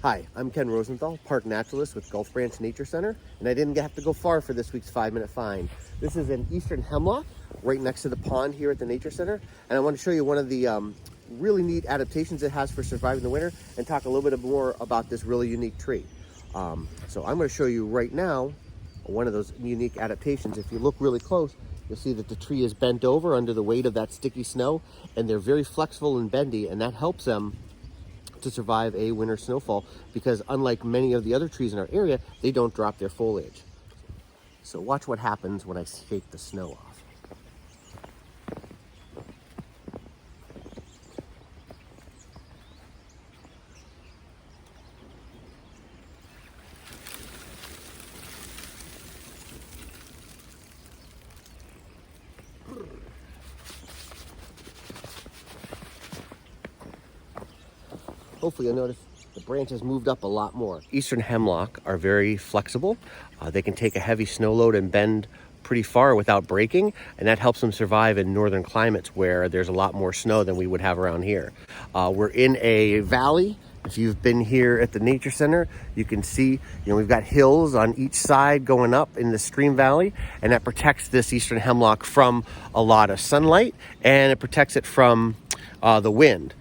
Hi, I'm Ken Rosenthal, park naturalist with Gulf Branch Nature Center, and I didn't have to go far for this week's 5-minute find. This is an eastern hemlock right next to the pond here at the Nature Center, and I want to show you one of the really neat adaptations it has for surviving the winter and talk a little bit more about this really unique tree. So I'm going to show you right now one of those unique adaptations. If you look really close, you'll see that the tree is bent over under the weight of that sticky snow, and they're very flexible and bendy, and that helps them to survive a winter snowfall because unlike many of the other trees in our area, they don't drop their foliage. So watch what happens when I shake the snow off. Hopefully you'll notice the branch has moved up a lot more. Eastern hemlock are very flexible. They can take a heavy snow load and bend pretty far without breaking, and that helps them survive in northern climates where there's a lot more snow than we would have around here. We're in a valley. If you've been here at the Nature Center, you can see, we've got hills on each side going up in the stream valley, and that protects this eastern hemlock from a lot of sunlight, and it protects it from the wind.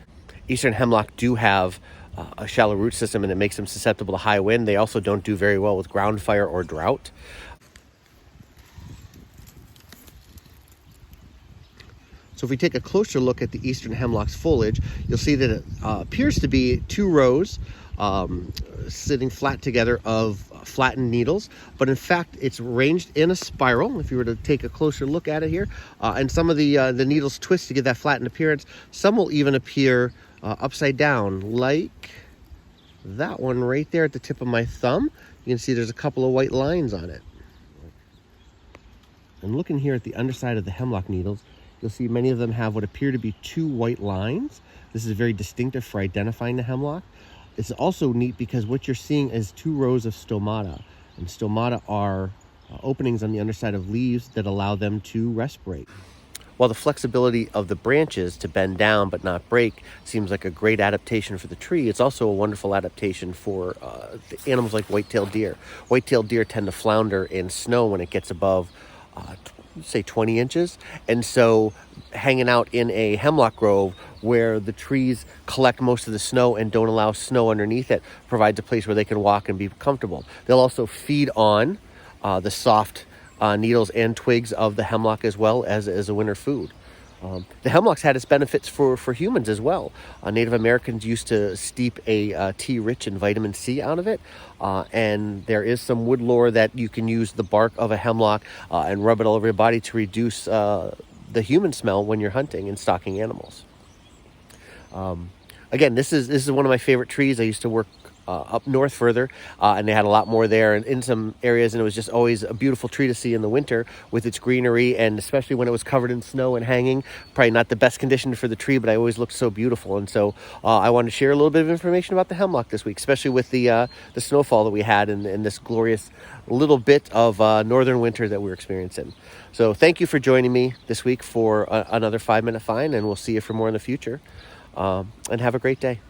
Eastern hemlock do have a shallow root system, and it makes them susceptible to high wind. They also don't do very well with ground fire or drought. So if we take a closer look at the eastern hemlock's foliage, you'll see that it appears to be two rows sitting flat together of flattened needles, but in fact it's arranged in a spiral if you were to take a closer look at it here, and some of the needles twist to give that flattened appearance. Some will even appear upside down, like that one right there at the tip of my thumb. You can see there's a couple of white lines on it. And looking here at the underside of the hemlock needles, you'll see many of them have what appear to be two white lines. This is very distinctive for identifying the hemlock. It's also neat because what you're seeing is two rows of stomata, and stomata are openings on the underside of leaves that allow them to respirate. While the flexibility of the branches to bend down but not break seems like a great adaptation for the tree, it's also a wonderful adaptation for the animals like white-tailed deer. White-tailed deer tend to flounder in snow when it gets above, say, 20 inches. And so hanging out in a hemlock grove where the trees collect most of the snow and don't allow snow underneath it provides a place where they can walk and be comfortable. They'll also feed on the soft needles and twigs of the hemlock as well as a winter food. The hemlock's had its benefits for humans as well. Native Americans used to steep a tea rich in vitamin C out of it, and there is some wood lore that you can use the bark of a hemlock and rub it all over your body to reduce the human smell when you're hunting and stalking animals. Again, this is one of my favorite trees. I used to work up north further, and they had a lot more there and in some areas, and it was just always a beautiful tree to see in the winter with its greenery, and especially when it was covered in snow and hanging. Probably not the best condition for the tree, but I always looked so beautiful. And so I wanted to share a little bit of information about the hemlock this week, especially with the snowfall that we had in this glorious little bit of northern winter that we're experiencing. So thank you for joining me this week for another 5-minute find, and we'll see you for more in the future. And have a great day.